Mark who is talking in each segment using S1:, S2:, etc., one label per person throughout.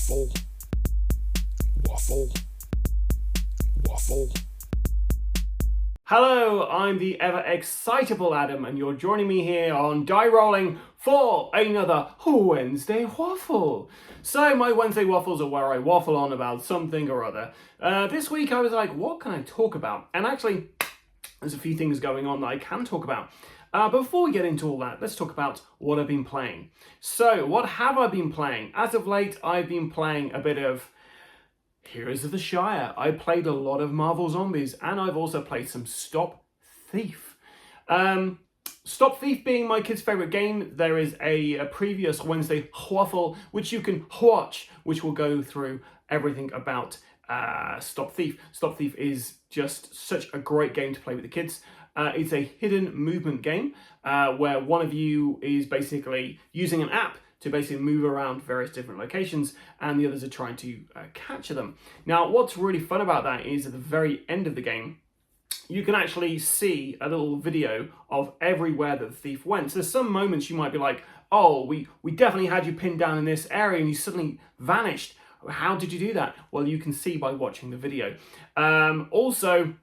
S1: Waffle, waffle, waffle.
S2: Hello, I'm the ever excitable Adam, and you're joining me here on Die Rolling for another Wednesday Waffle. So my Wednesday Waffles are where I waffle on about something or other. This week I was like, what can I talk about? And actually, there's a few things going on that I can talk about. Before we get into all that, let's talk about what I've been playing. So, what have I been playing? As of late, I've been playing a bit of Heroes of the Shire. I played a lot of Marvel Zombies, and I've also played some Stop Thief. Stop Thief being my kid's favourite game, there is a previous Wednesday Waffle, which you can watch, which will go through everything about Stop Thief. Stop Thief is just such a great game to play with the kids. It's a hidden movement game where one of you is basically using an app to basically move around various different locations, and the others are trying to capture them. Now, what's really fun about that is at the very end of the game, you can actually see a little video of everywhere that the thief went. So there's some moments you might be like, oh, we definitely had you pinned down in this area and you suddenly vanished. How did you do that? Well, you can see by watching the video. Also,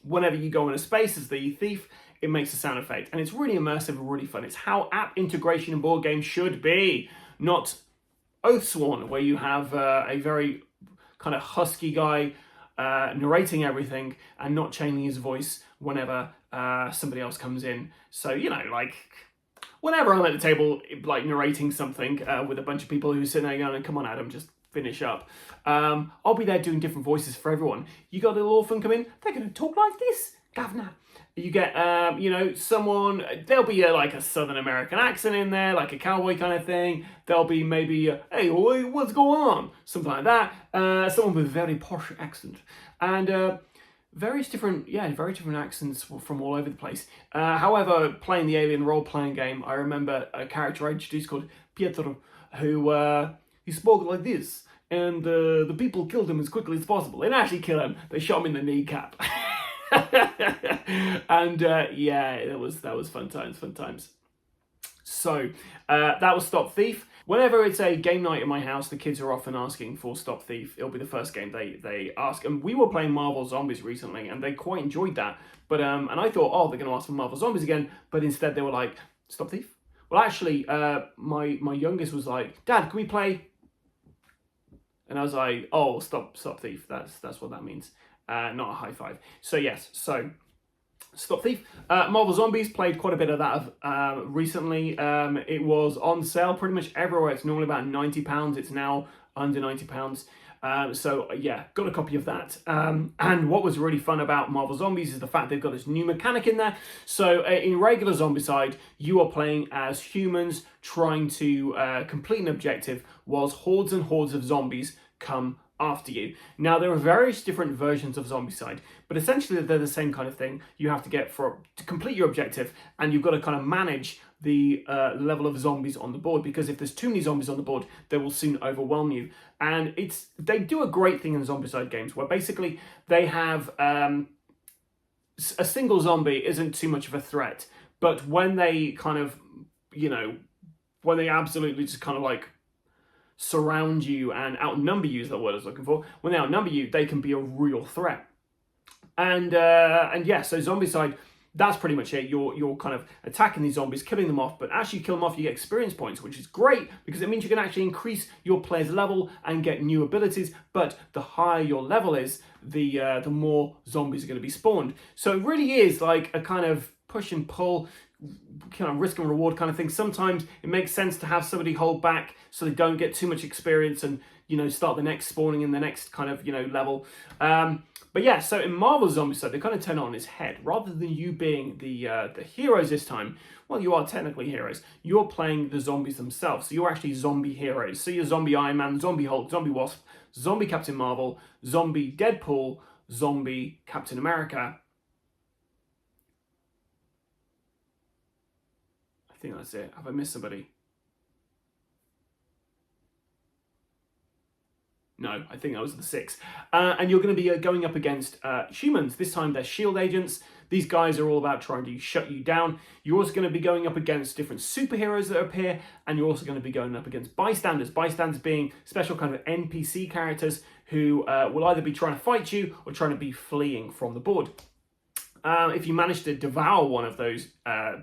S2: whenever you go in a space as the thief, it makes a sound effect, and it's really immersive and really fun. It's how app integration in board games should be, not Oathsworn, where you have a very kind of husky guy narrating everything and not changing his voice whenever somebody else comes in. So, you know, like, whenever I'm at the table, like, narrating something with a bunch of people who are sitting there going, come on, Adam, just finish up. I'll be there doing different voices for everyone. You got a little orphan come in, they're going to talk like this, governor. You get, you know, someone, there'll be like a Southern American accent in there, like a cowboy kind of thing. There'll be maybe, hey, what's going on? Something like that. Someone with a very posh accent. And very different accents from all over the place. However, playing the Alien role-playing game, I remember a character I introduced called Pietro, who he spoke like this. And the people killed him as quickly as possible. They didn't actually kill him, they shot him in the kneecap. And yeah, that was fun times. So that was Stop Thief. Whenever it's a game night in my house, the kids are often asking for Stop Thief. It'll be the first game they ask. And we were playing Marvel Zombies recently, and they quite enjoyed that. But and I thought, oh, they're going to ask for Marvel Zombies again. But instead, they were like, Stop Thief. Well, actually, my youngest was like, Dad, can we play? And I was like, oh, Stop Thief. That's what that means. Not a high five. So yes, so Stop Thief. Marvel Zombies, played quite a bit of that recently. It was on sale pretty much everywhere. It's normally about £90. It's now under £90. So yeah, got a copy of that. And what was really fun about Marvel Zombies is the fact they've got this new mechanic in there. So in regular Zombicide, you are playing as humans trying to complete an objective whilst hordes and hordes of zombies come after you. Now, there are various different versions of Zombicide, but essentially they're the same kind of thing. You have to get to complete your objective, and you've got to kind of manage the level of zombies on the board, because if there's too many zombies on the board, they will soon overwhelm you. And they do a great thing in Zombicide games where basically they have a single zombie isn't too much of a threat, but when they kind of, you know, when they absolutely just kind of like surround you and outnumber you is the word I was looking for. When they outnumber you, they can be a real threat. And yeah, so Zombicide, that's pretty much it. You're kind of attacking these zombies, killing them off, but as you kill them off, you get experience points, which is great because it means you can actually increase your player's level and get new abilities. But the higher your level is, the more zombies are going to be spawned. So it really is like a kind of push and pull, kind of risk and reward kind of thing. Sometimes it makes sense to have somebody hold back so they don't get too much experience and, you know, start the next spawning in the next kind of, you know, level. But yeah, so in Marvel Zombicide, they kind of turn it on its head. Rather than you being the heroes this time, well, you are technically heroes. You're playing the zombies themselves. So you're actually zombie heroes. So you're zombie Iron Man, zombie Hulk, zombie Wasp, zombie Captain Marvel, zombie Deadpool, zombie Captain America. I think that's it. Have I missed somebody? No, I think that was the 6. And you're going to be going up against humans. This time they're shield agents. These guys are all about trying to shut you down. You're also going to be going up against different superheroes that appear, and you're also going to be going up against bystanders. Bystanders being special kind of NPC characters who will either be trying to fight you or trying to be fleeing from the board. If you manage to devour one of those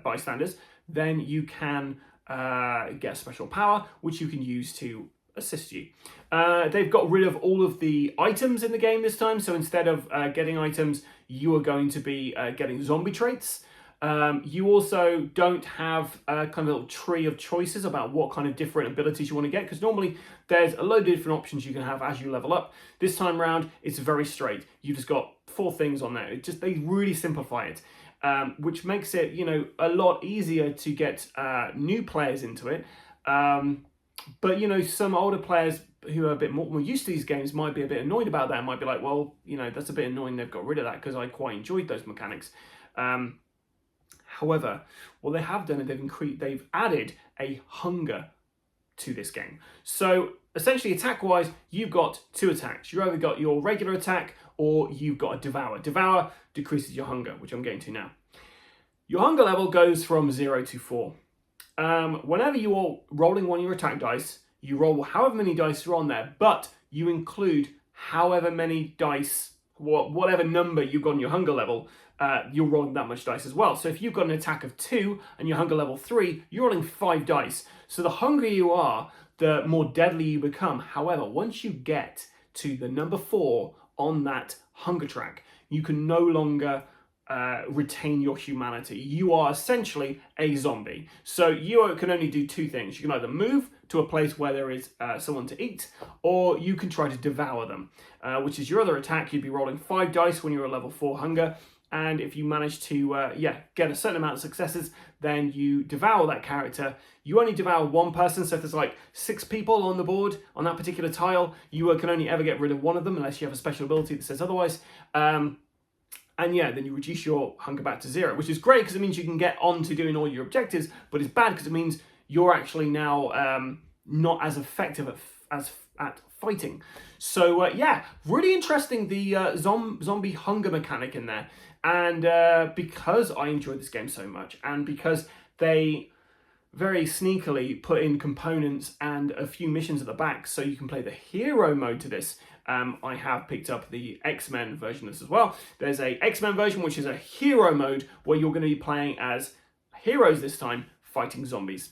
S2: bystanders, then you can get a special power, which you can use to assist you. They've got rid of all of the items in the game this time, so instead of getting items, you are going to be getting zombie traits. You also don't have a kind of little tree of choices about what kind of different abilities you want to get, because normally there's a load of different options you can have as you level up. This time around, it's very straight. You just got 4 things on there. They really simplify it, which makes it, a lot easier to get new players into it. But, some older players who are a bit more used to these games might be a bit annoyed about that and might be like, well, that's a bit annoying they've got rid of that because I quite enjoyed those mechanics. However, what they have done is they've added a hunger to this game. So essentially, attack-wise, you've got 2 attacks. You've either got your regular attack or you've got a devour. Devour decreases your hunger, which I'm getting to now. Your hunger level goes from 0 to 4. Whenever you are rolling one of your attack dice, you roll however many dice are on there, but you include however many dice, whatever number you've got on your hunger level, you're rolling that much dice as well. So if you've got an attack of 2 and your hunger level 3, you're rolling 5 dice. So the hungrier you are, the more deadly you become. However, once you get to the number 4 on that hunger track, you can no longer retain your humanity. You are essentially a zombie. So you can only do 2 things. You can either move to a place where there is someone to eat, or you can try to devour them, which is your other attack. You'd be rolling 5 dice when you're at level 4 hunger. And if you manage to get a certain amount of successes, then you devour that character. You only devour 1 person, so if there's like 6 people on the board on that particular tile, you can only ever get rid of one of them unless you have a special ability that says otherwise. And then you reduce your hunger back to 0, which is great because it means you can get on to doing all your objectives, but it's bad because it means you're actually now not as effective at fighting. So really interesting, the zombie hunger mechanic in there. And because I enjoyed this game so much, and because they very sneakily put in components and a few missions at the back so you can play the hero mode to this, I have picked up the X-Men version of this as well. There's a X-Men version, which is a hero mode where you're going to be playing as heroes this time, fighting zombies.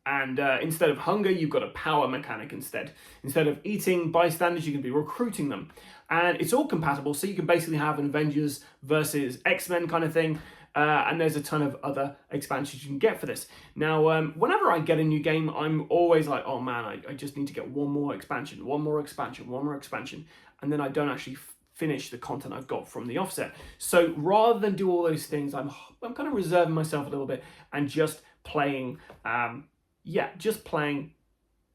S2: And instead of hunger, you've got a power mechanic instead. Instead of eating bystanders, you can be recruiting them. And it's all compatible, so you can basically have an Avengers versus X-Men kind of thing. And there's a ton of other expansions you can get for this. Now, whenever I get a new game, I'm always like, oh man, I just need to get one more expansion, one more expansion. And then I don't actually finish the content I've got from the offset. So rather than do all those things, I'm kind of reserving myself a little bit and just playing, playing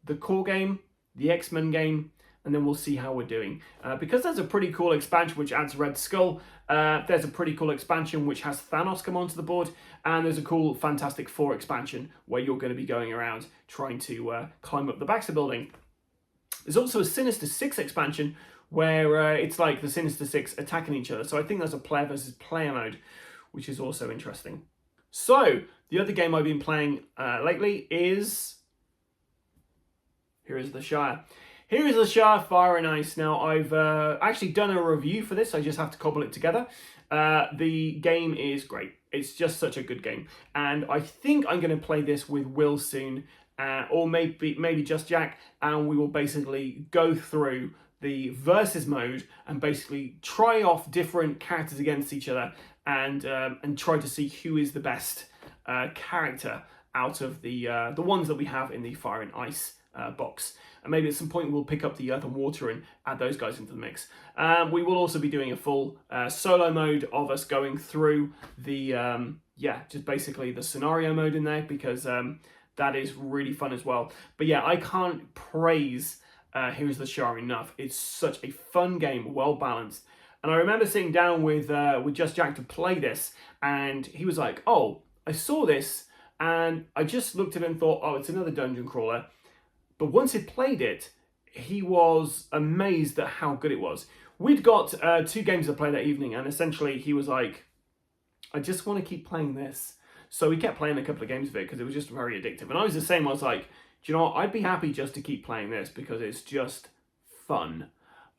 S2: the core game, the X-Men game, and then we'll see how we're doing. Because there's a pretty cool expansion which adds Red Skull, there's a pretty cool expansion which has Thanos come onto the board, and there's a cool Fantastic Four expansion where you're going to be going around trying to climb up the Baxter building. There's also a Sinister Six expansion where it's like the Sinister Six attacking each other. So I think there's a player versus player mode, which is also interesting. So the other game I've been playing lately is Here is the Shire. Here is the Shire Fire and Ice. Now, I've actually done a review for this. I just have to cobble it together. The game is great. It's just such a good game. And I think I'm going to play this with Will soon, or maybe just Jack, and we will basically go through the versus mode and basically try off different characters against each other and try to see who is the best character out of the ones that we have in the Fire and Ice box. And maybe at some point we'll pick up the Earth and Water and add those guys into the mix. We will also be doing a full solo mode of us going through the, just basically the scenario mode in there, because that is really fun as well. But yeah, I can't praise Here's the Shire enough. It's such a fun game, well balanced. And I remember sitting down with Just Jack to play this, and he was like, oh, I saw this, and I just looked at it and thought, oh, it's another dungeon crawler. But once he played it, he was amazed at how good it was. We'd got 2 games to play that evening, and essentially he was like, I just want to keep playing this. So we kept playing a couple of games of it because it was just very addictive. And I was the same. I was like, do you know what? I'd be happy just to keep playing this because it's just fun.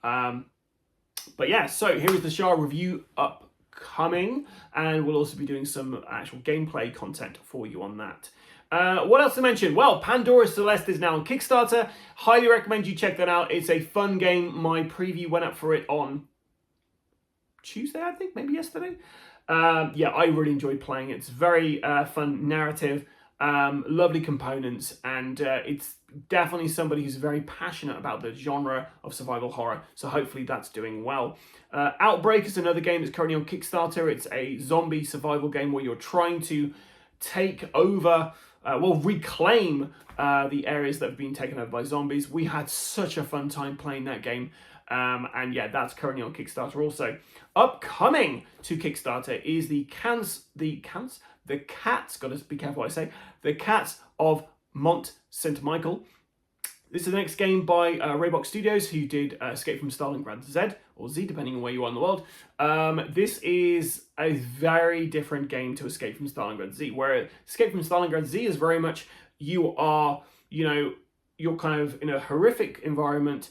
S2: But yeah, so here is the Shire review upcoming, and we'll also be doing some actual gameplay content for you on that. What else to mention? Well, Pandora Celeste is now on Kickstarter. Highly recommend you check that out. It's a fun game. My preview went up for it on Tuesday, I think, maybe yesterday. Yeah, I really enjoyed playing it. It's very fun narrative, lovely components, and it's definitely somebody who's very passionate about the genre of survival horror, so hopefully that's doing well. Outbreak is another game that's currently on Kickstarter. It's a zombie survival game where you're trying to take over, reclaim the areas that have been taken over by zombies. We had such a fun time playing that game. And yeah, that's currently on Kickstarter also. Upcoming to Kickstarter is the Cats, gotta be careful what I say, the Cats of Mont St. Michael. This is the next game by Raybox Studios, who did Escape from Stalingrad Z, or Z, depending on where you are in the world. This is a very different game to Escape from Stalingrad Z, where Escape from Stalingrad Z is very much, you are, you're kind of in a horrific environment,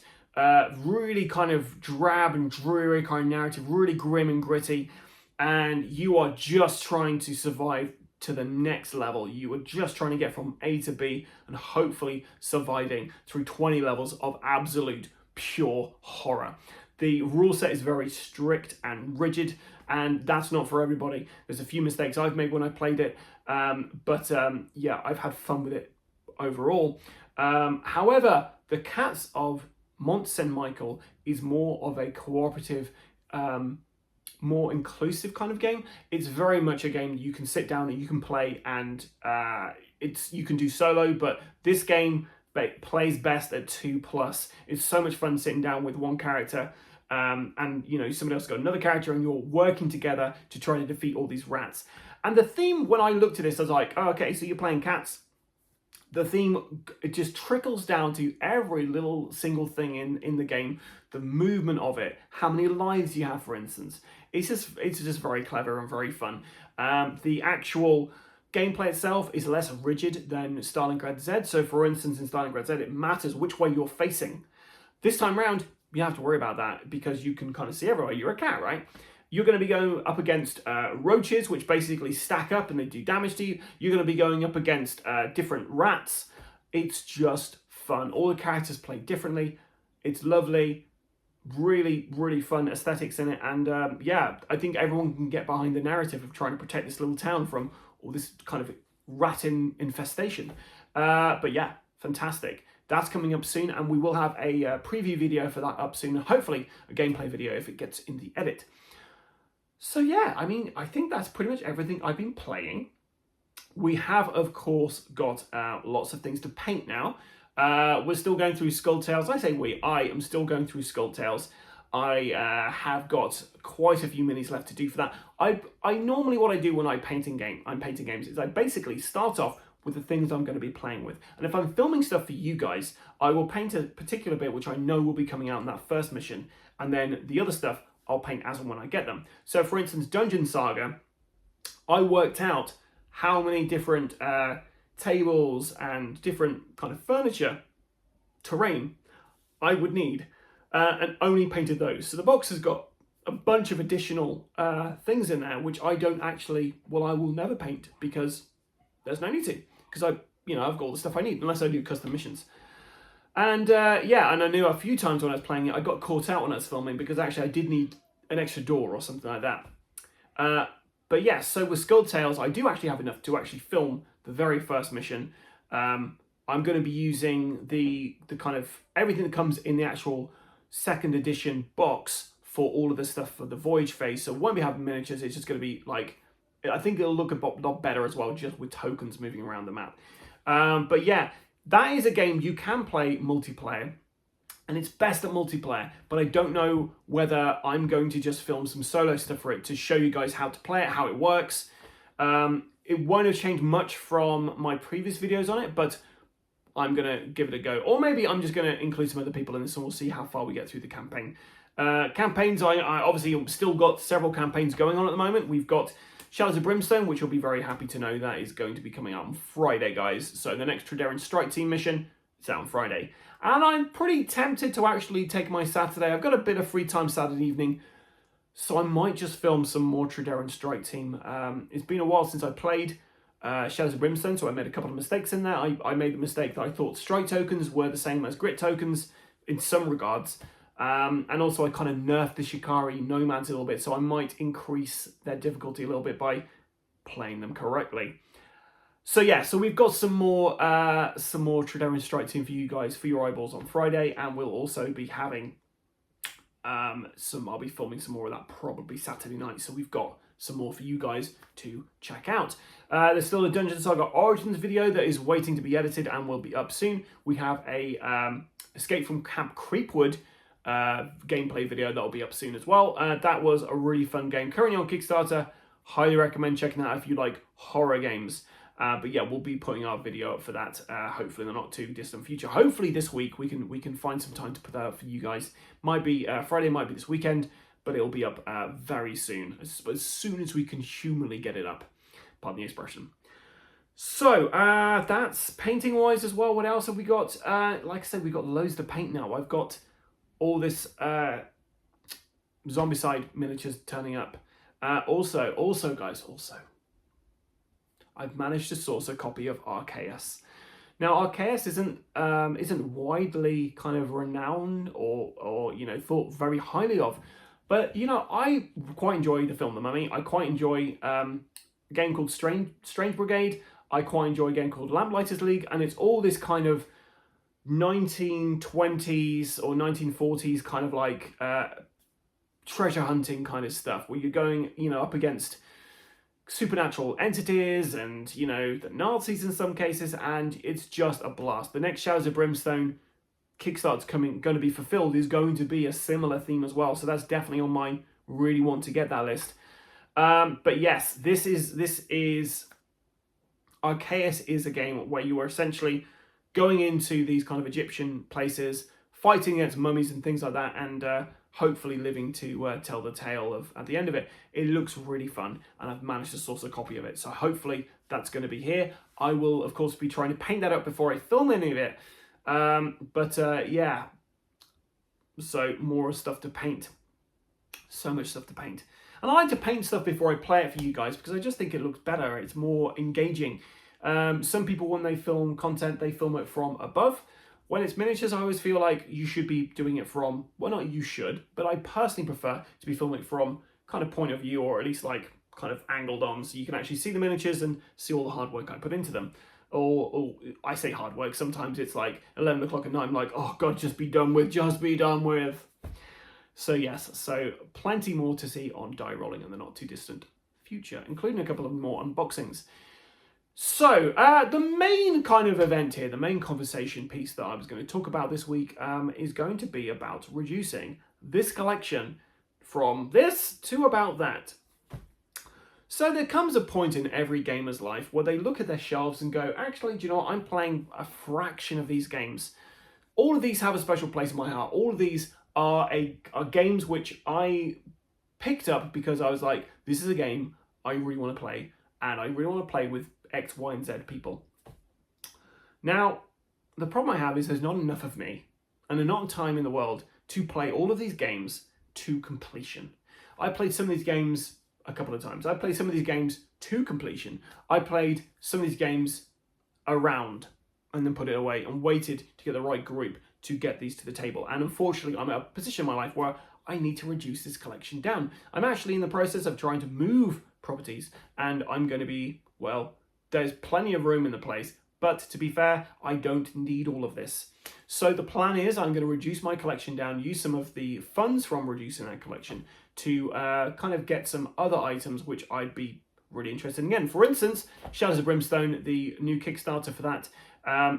S2: really kind of drab and dreary kind of narrative, really grim and gritty, and you are just trying to survive to the next level. You are just trying to get from A to B and hopefully surviving through 20 levels of absolute pure horror. The rule set is very strict and rigid, and that's not for everybody. There's a few mistakes I've made when I played it, but yeah, I've had fun with it overall. However, the Cats of Mont St. Michael is more of a cooperative, more inclusive kind of game. It's very much a game you can sit down and you can play, and you can do solo, but this game plays best at 2+. It's so much fun sitting down with one character, and somebody else got another character, and you're working together to try to defeat all these rats. And the theme, when I looked at this, I was like, oh, okay, so you're playing cats. The theme, it just trickles down to every little single thing in the game, the movement of it, how many lives you have, for instance. It's just very clever and very fun. The actual gameplay itself is less rigid than Stalingrad Z. So, for instance, in Stalingrad Z, it matters which way you're facing. This time around, you have to worry about that because you can kind of see everywhere. You're a cat, right? You're going to be going up against roaches, which basically stack up and they do damage to you. You're going to be going up against different rats. It's just fun. All the characters play differently. It's lovely. Really, really fun aesthetics in it. And yeah, I think everyone can get behind the narrative of trying to protect this little town from all this kind of rat infestation. But yeah, fantastic. That's coming up soon, and we will have a preview video for that up soon. Hopefully a gameplay video if it gets in the edit. So yeah, I mean, I think that's pretty much everything I've been playing. We have, of course, got lots of things to paint now. We're still going through Skull Tales. I say we, I am still going through Skull Tales. I have got quite a few minis left to do for that. I normally, what I do when I'm painting games is I basically start off with the things I'm going to be playing with. And if I'm filming stuff for you guys, I will paint a particular bit which I know will be coming out in that first mission. And then the other stuff I'll paint as and when I get them. So for instance, Dungeon Saga, I worked out how many different tables and different kind of furniture, terrain, I would need, and only painted those. So the box has got a bunch of additional things in there, which I don't actually, I will never paint because there's no need to, because I've got all the stuff I need, unless I do custom missions. And yeah, and I knew a few times when I was playing it, I got caught out when I was filming because actually I did need an extra door or something like that. But yeah, so with Skull Tales, I do actually have enough to actually film the very first mission. I'm going to be using the kind of everything that comes in the actual second edition box for all of the stuff for the Voyage phase. So when we have miniatures, it's just going to be like, I think it'll look a lot better as well, just with tokens moving around the map. But yeah, that is a game you can play multiplayer, and it's best at multiplayer, but I don't know whether I'm going to just film some solo stuff for it to show you guys how to play it, how it works. It won't have changed much from my previous videos on it, but I'm going to give it a go. Or maybe I'm just going to include some other people in this and we'll see how far we get through the campaign. Campaigns, I obviously still got several campaigns going on at the moment. We've got Shadows of Brimstone, which you'll be very happy to know that is going to be coming out on Friday, guys. So the next Tredarin Strike Team mission, it's out on Friday. And I'm pretty tempted to actually take my Saturday. I've got a bit of free time Saturday evening, so I might just film some more Tredarin Strike Team. It's been a while since I played Shadows of Brimstone, so I made a couple of mistakes in there. I made the mistake that I thought strike tokens were the same as grit tokens in some regards. And also I kind of nerfed the Shikari nomads a little bit, so I might increase their difficulty a little bit by playing them correctly. So yeah, so we've got some more Tredarin Strike Team for you guys, for your eyeballs on Friday, and we'll also be having I'll be filming some more of that probably Saturday night, so we've got some more for you guys to check out. There's still a Dungeon Saga Origins video that is waiting to be edited and will be up soon. We have a Escape from Camp Creepwood gameplay video that will be up soon as well. That was a really fun game, currently on Kickstarter. Highly recommend checking that out if you like horror games. But yeah, we'll be putting our video up for that, hopefully in the not too distant future. Hopefully this week we can find some time to put that up for you guys. Might be Friday, might be this weekend, but it'll be up very soon, as soon as we can humanly get it up. Pardon the expression. So that's painting wise as well. What else have we got? Like I said, we've got loads to paint now. I've got all this Zombicide miniatures turning up. Also guys, I've managed to source a copy of Arceus. Now, Arceus isn't widely kind of renowned or thought very highly of, but I quite enjoy the film The Mummy. I quite enjoy a game called Strange Brigade. I quite enjoy a game called Lamplighters League, and it's all this kind of 1920s or 1940s kind of like treasure hunting kind of stuff, where you're going up against supernatural entities and the Nazis in some cases, and it's just a blast. The next Shadows of Brimstone Kickstarter's going to be fulfilled is going to be a similar theme as well, so that's definitely on my really want to get that list. But yes, this is Arceus is a game where you are essentially going into these kind of Egyptian places, fighting against mummies and things like that, and hopefully living to tell the tale of at the end of it. It looks really fun, and I've managed to source a copy of it, so hopefully that's going to be here. I will of course be trying to paint that up before I film any of it, yeah, so more stuff to paint, so much stuff to paint. And I like to paint stuff before I play it for you guys because I just think it looks better, it's more engaging. Some people, when they film content, they film it from above. When it's miniatures, I always feel like you should be doing it from, well, not you should, but I personally prefer to be filming from kind of point of view, or at least like kind of angled on, so you can actually see the miniatures and see all the hard work I put into them. Or I say hard work, sometimes it's like 11 o'clock at night, I'm like, oh God, just be done with. So yes, so plenty more to see on Die Rolling in the not too distant future, including a couple of more unboxings. So, the main kind of event here, the main conversation piece that I was going to talk about this week is going to be about reducing this collection from this to about that. So there comes a point in every gamer's life where they look at their shelves and go, actually, do you know what? I'm playing a fraction of these games. All of these have a special place in my heart. All of these are games which I picked up because I was like, this is a game I really want to play, and I really want to play with X, Y, and Z people. Now, the problem I have is there's not enough of me and not enough time in the world to play all of these games to completion. I played some of these games a couple of times. I played some of these games to completion. I played some of these games around and then put it away and waited to get the right group to get these to the table. And unfortunately, I'm at a position in my life where I need to reduce this collection down. I'm actually in the process of trying to move properties, and I'm going to be, well, there's plenty of room in the place, but to be fair, I don't need all of this. So the plan is I'm going to reduce my collection down, use some of the funds from reducing that collection to kind of get some other items which I'd be really interested in. Again, for instance, Shadows of Brimstone, the new Kickstarter for that,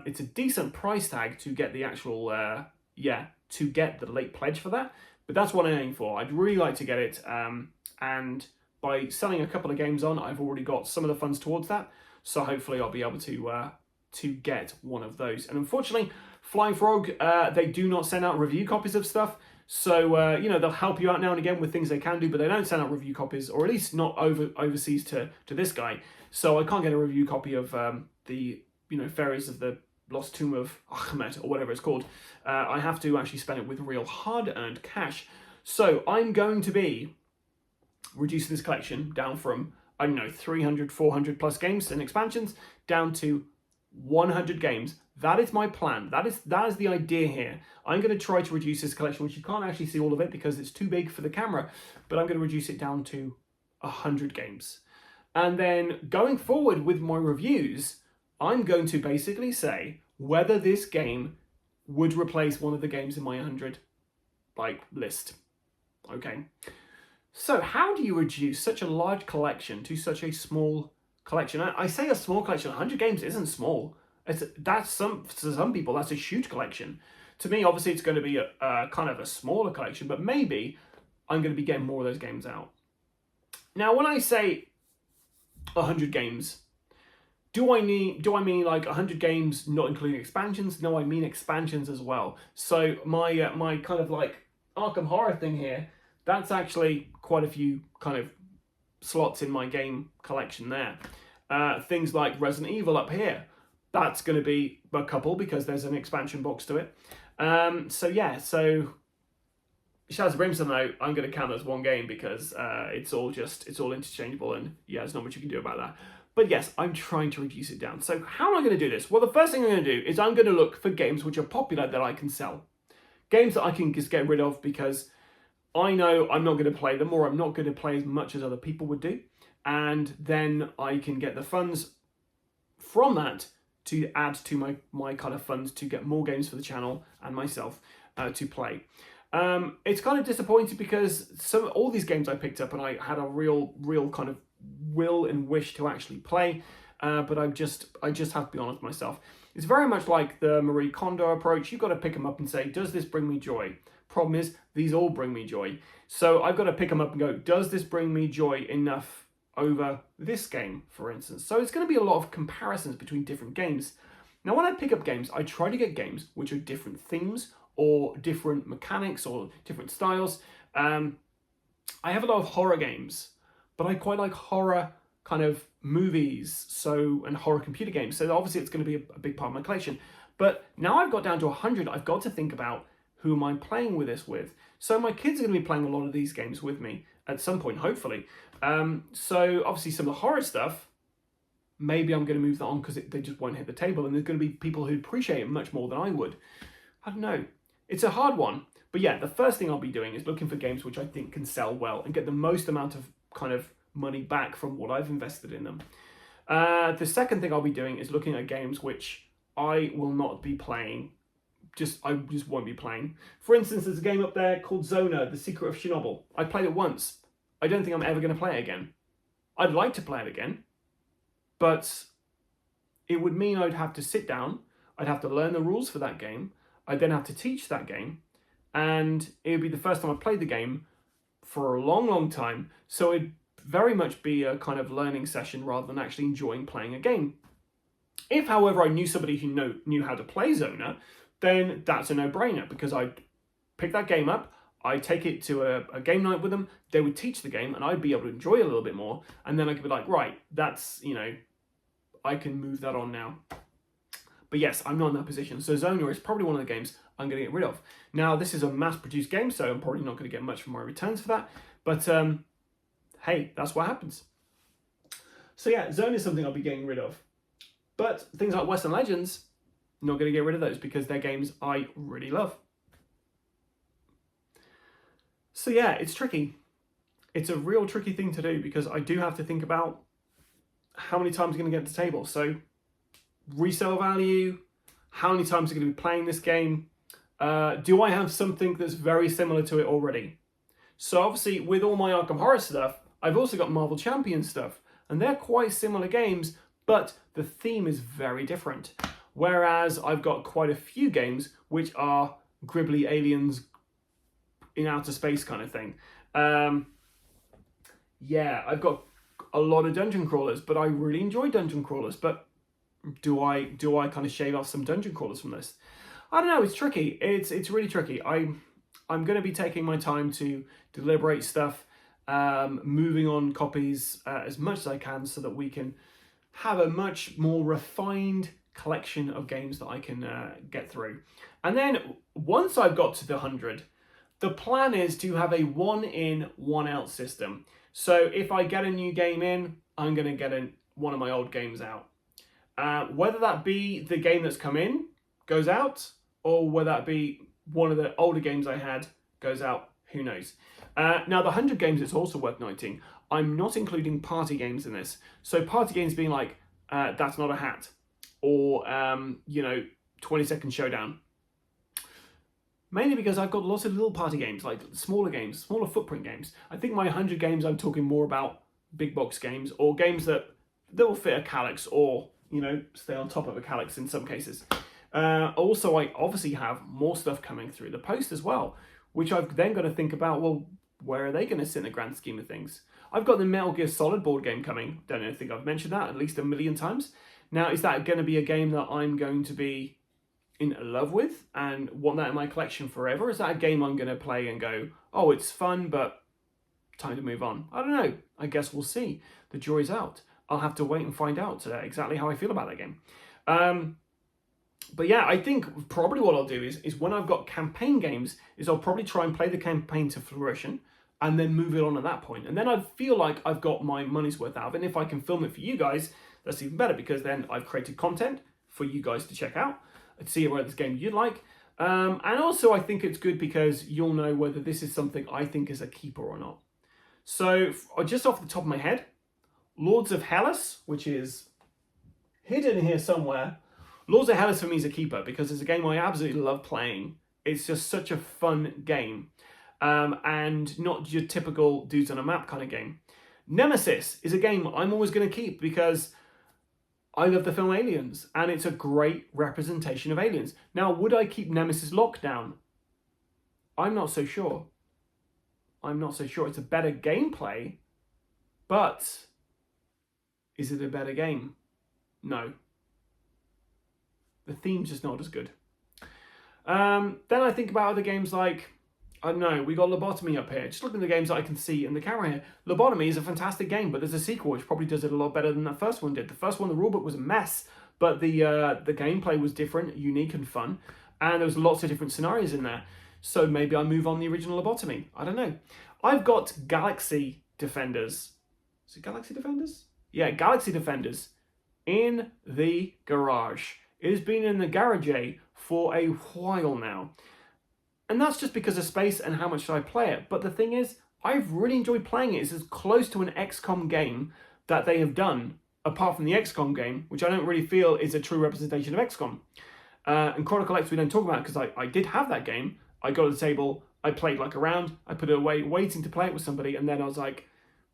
S2: it's a decent price tag to get the actual, to get the late pledge for that, but that's what I'm aiming for. I'd really like to get it, and by selling a couple of games on, I've already got some of the funds towards that. So hopefully I'll be able to to get one of those. And unfortunately, Flying Frog, they do not send out review copies of stuff. So, you know, they'll help you out now and again with things they can do, but they don't send out review copies, or at least not overseas to this guy. So I can't get a review copy of the, you know, Fairies of the Lost Tomb of Ahmed, or whatever it's called. I have to actually spend it with real hard-earned cash. So I'm going to be reducing this collection down from, I don't know, 300, 400 plus games and expansions down to 100 games. That is my plan. That is the idea here. I'm going to try to reduce this collection, which you can't actually see all of it because it's too big for the camera, but I'm going to reduce it down to 100 games. And then going forward with my reviews, I'm going to basically say whether this game would replace one of the games in my 100 list. Okay. So how do you reduce such a large collection to such a small collection? I say a small collection. 100 games isn't small. To some people, that's a huge collection. To me, obviously, it's going to be a kind of a smaller collection, but maybe I'm going to be getting more of those games out. Now, when I say 100 games, do I mean like 100 games not including expansions? No, I mean expansions as well. So my kind of like Arkham Horror thing here, that's actually quite a few kind of slots in my game collection there. Things like Resident Evil up here, that's going to be a couple because there's an expansion box to it. So Shadows of Brimstone, though, I'm going to count as one game because it's all interchangeable, and yeah, there's not much you can do about that. But yes, I'm trying to reduce it down. So how am I going to do this? Well, the first thing I'm going to do is I'm going to look for games which are popular that I can sell. Games that I can just get rid of because I know I'm not going to play them, or I'm not going to play as much as other people would do. And then I can get the funds from that to add to my kind of funds to get more games for the channel and myself to play. It's kind of disappointing because all these games I picked up and I had a real kind of will and wish to actually play, but I just have to be honest with myself. It's very much like the Marie Kondo approach. You've got to pick them up and say, does this bring me joy? Problem is, these all bring me joy. So I've got to pick them up and go, does this bring me joy enough over this game, for instance? So it's going to be a lot of comparisons between different games. Now, when I pick up games, I try to get games which are different themes or different mechanics or different styles. I have a lot of horror games, but I quite like horror kind of movies and horror computer games. So obviously it's going to be a big part of my collection. But now I've got down to 100, I've got to think about who am I playing with this with. So my kids are going to be playing a lot of these games with me at some point, hopefully. So obviously some of the horror stuff, maybe I'm going to move that on because they just won't hit the table, and there's going to be people who appreciate it much more than I would. I don't know. It's a hard one. But yeah, the first thing I'll be doing is looking for games which I think can sell well and get the most amount of kind of money back from what I've invested in them. The second thing I'll be doing is looking at games which I will not be playing. I just won't be playing. For instance, there's a game up there called Zona, The Secret of Chernobyl. I played it once. I don't think I'm ever going to play it again. I'd like to play it again, but it would mean I'd have to sit down, I'd have to learn the rules for that game, I'd then have to teach that game, and it would be the first time I played the game for a long, long time, so it'd very much be a kind of learning session rather than actually enjoying playing a game. If, however, I knew somebody who knew how to play Zona, then that's a no-brainer, because I'd pick that game up, I'd take it to a game night with them, they would teach the game, and I'd be able to enjoy it a little bit more, and then I could be like, right, that's, I can move that on now. But yes, I'm not in that position. So Zona is probably one of the games I'm going to get rid of. Now, this is a mass-produced game, so I'm probably not going to get much for my returns for that. But, hey, that's what happens. So yeah, Zona is something I'll be getting rid of. But things like Western Legends, not going to get rid of those because they're games I really love. So yeah, it's tricky. It's a real tricky thing to do because I do have to think about how many times I'm going to get to the table. So resale value, how many times I'm going to be playing this game. Do I have something that's very similar to it already? So obviously with all my Arkham Horror stuff, I've also got Marvel Champions stuff, and they're quite similar games, but the theme is very different. Whereas I've got quite a few games which are gribbly aliens in outer space kind of thing. Yeah, I've got a lot of dungeon crawlers, but I really enjoy dungeon crawlers, but do I kind of shave off some dungeon crawlers from this? I don't know. It's tricky. It's really tricky. I'm going to be taking my time to deliberate stuff, moving on copies as much as I can, so that we can have a much more refined collection of games that I can get through. And then once I've got to the 100, the plan is to have a 1 in, 1 out system. So if I get a new game in, I'm going to get one of my old games out. Whether that be the game that's come in goes out, or whether that be one of the older games I had goes out, who knows. Now, the 100 games, it's also worth noting, I'm not including party games in this. So party games being like, That's Not a Hat, or, 20-Second Showdown. Mainly because I've got lots of little party games, like smaller games, smaller footprint games. I think my 100 games, I'm talking more about big box games, or games that will fit a calyx, or, stay on top of a calyx in some cases. Also, I obviously have more stuff coming through the post as well, which I've then got to think about, well, where are they going to sit in the grand scheme of things? I've got the Metal Gear Solid board game coming. Don't think I've mentioned that at least a million times. Now, is that going to be a game that I'm going to be in love with and want that in my collection forever? Is that a game I'm going to play and go, oh, it's fun, but time to move on? I don't know. I guess we'll see. The jury's out. I'll have to wait and find out exactly how I feel about that game. But yeah, I think probably what I'll do is when I've got campaign games, is I'll probably try and play the campaign to fruition and then move it on at that point. And then I feel like I've got my money's worth out of it. And if I can film it for you guys, that's even better, because then I've created content for you guys to check out and see whether this game you'd like. And also I think it's good because you'll know whether this is something I think is a keeper or not. So just off the top of my head, Lords of Hellas, which is hidden here somewhere. Lords of Hellas for me is a keeper because it's a game I absolutely love playing. It's just such a fun game. And not your typical dudes on a map kind of game. Nemesis is a game I'm always going to keep because I love the film Aliens, and it's a great representation of aliens. Now, would I keep Nemesis Lockdown? I'm not so sure. It's a better gameplay, but is it a better game? No. The theme's just not as good. Then I think about other games like, I don't know, we got Lobotomy up here. Just looking at the games that I can see in the camera here. Lobotomy is a fantastic game, but there's a sequel which probably does it a lot better than that first one did. The first one, the rulebook was a mess, but the gameplay was different, unique and fun, and there was lots of different scenarios in there. So maybe I move on the original Lobotomy. I don't know. I've got Galaxy Defenders. Is it Galaxy Defenders? Yeah, Galaxy Defenders in the garage. It has been in the garage for a while now. And that's just because of space and how much I play it. But the thing is, I've really enjoyed playing it. It's as close to an XCOM game that they have done, apart from the XCOM game, which I don't really feel is a true representation of XCOM. And Chronicle X we don't talk about because I did have that game. I got to the table, I played like a round, I put it away, waiting to play it with somebody, and then I was like,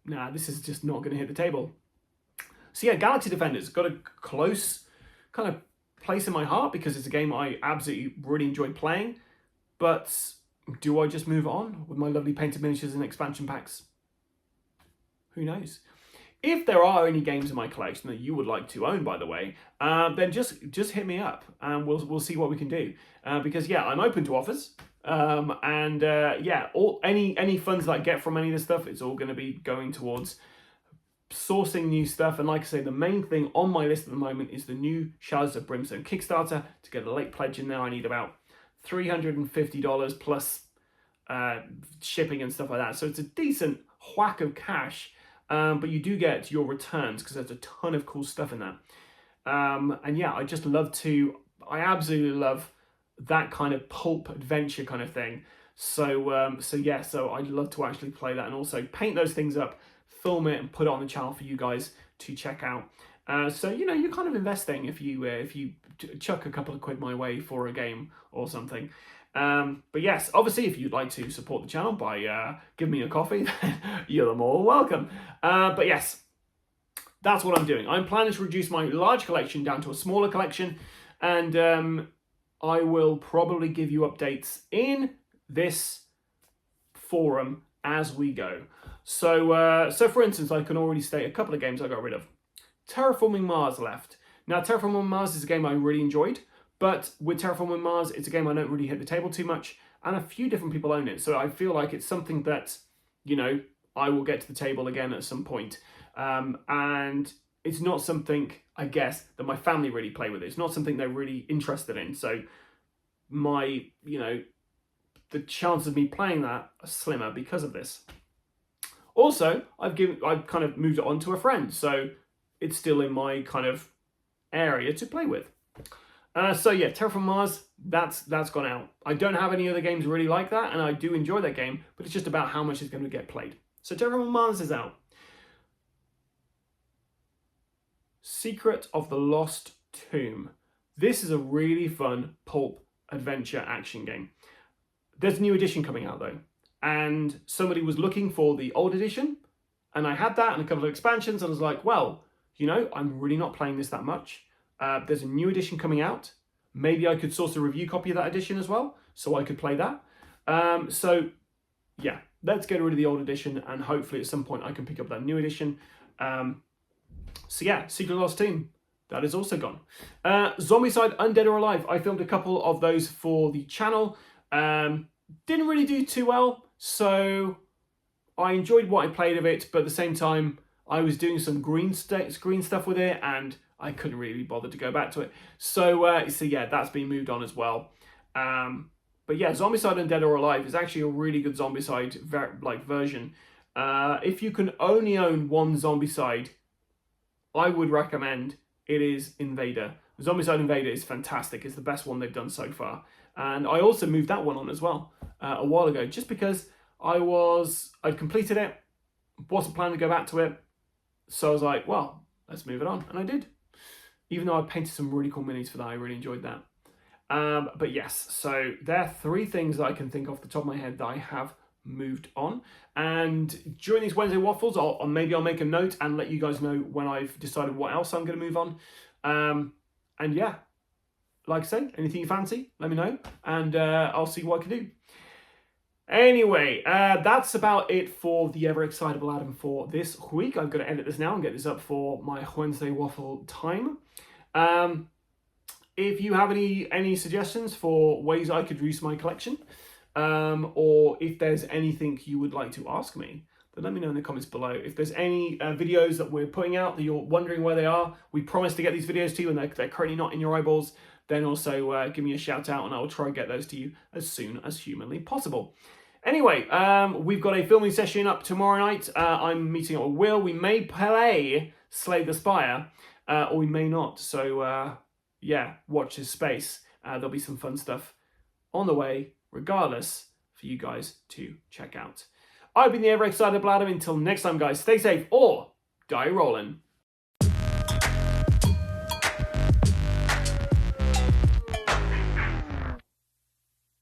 S2: nah, this is just not going to hit the table. So yeah, Galaxy Defenders got a close kind of place in my heart because it's a game I absolutely really enjoyed playing. But do I just move on with my lovely painted miniatures and expansion packs? Who knows? If there are any games in my collection that you would like to own, by the way, then just hit me up and we'll see what we can do. Because yeah, I'm open to offers. Yeah, any funds that I get from any of this stuff, it's all going to be going towards sourcing new stuff. And like I say, the main thing on my list at the moment is the new Shards of Brimstone Kickstarter. To get a late pledge in there, I need about $350 plus shipping and stuff like that. So it's a decent whack of cash, but you do get your returns because there's a ton of cool stuff in that. And yeah, I absolutely love that kind of pulp adventure kind of thing. So I'd love to actually play that and also paint those things up, film it and put it on the channel for you guys to check out. So you're kind of investing if you chuck a couple of quid my way for a game or something. But yes, obviously, if you'd like to support the channel by giving me a coffee, you're more welcome. But yes, that's what I'm doing. I'm planning to reduce my large collection down to a smaller collection, and I will probably give you updates in this forum as we go. So for instance, I can already state a couple of games I got rid of. Terraforming Mars left. Now, Terraforming Mars is a game I really enjoyed, but with Terraforming Mars, it's a game I don't really hit the table too much, and a few different people own it. So I feel like it's something that, you know, I will get to the table again at some point. And it's not something, I guess, that my family really play with. It's not something they're really interested in. So my, you know, the chance of me playing that are slimmer because of this. Also, I've kind of moved it on to a friend, so it's still in my kind of area to play with. So yeah, Terraform Mars, that's gone out. I don't have any other games really like that, and I do enjoy that game, but it's just about how much is going to get played. So Terraform Mars is out. Secret of the Lost Tomb. This is a really fun pulp adventure action game. There's a new edition coming out though, and somebody was looking for the old edition, and I had that and a couple of expansions, and I was like, well, you know, I'm really not playing this that much. There's a new edition coming out. Maybe I could source a review copy of that edition as well, so I could play that. So yeah, let's get rid of the old edition, and hopefully at some point I can pick up that new edition. So yeah, Secret of the Lost Tomb, that is also gone. Zombicide Undead or Alive, I filmed a couple of those for the channel. Didn't really do too well, so I enjoyed what I played of it, but at the same time, I was doing some green stuff with it, and I couldn't really bother to go back to it. So yeah, that's been moved on as well. But yeah, Zombicide Undead or Alive is actually a really good Zombicide version. If you can only own one Zombicide, I would recommend it is Invader. Zombicide Invader is fantastic. It's the best one they've done so far. And I also moved that one on as well a while ago, just because I'd completed it, wasn't planning to go back to it. So I was like, well, let's move it on. And I did. Even though I painted some really cool minis for that, I really enjoyed that. But yes, so there are 3 things that I can think off the top of my head that I have moved on. And during these Wednesday Waffles, maybe I'll make a note and let you guys know when I've decided what else I'm going to move on. And yeah, like I say, anything you fancy, let me know, and I'll see what I can do. Anyway, that's about it for the ever excitable Adam for this week. I'm going to edit this now and get this up for my Wednesday Waffle time. If you have any suggestions for ways I could use my collection, or if there's anything you would like to ask me, then let me know in the comments below. If there's any videos that we're putting out that you're wondering where they are, we promise to get these videos to you and they're currently not in your eyeballs, then also give me a shout out and I will try and get those to you as soon as humanly possible. Anyway, we've got a filming session up tomorrow night. I'm meeting up with Will. We may play Slay the Spire, or we may not. So yeah, watch this space. There'll be some fun stuff on the way, regardless, for you guys to check out. I've been the ever excited Adam. Until next time, guys, stay safe or die rolling.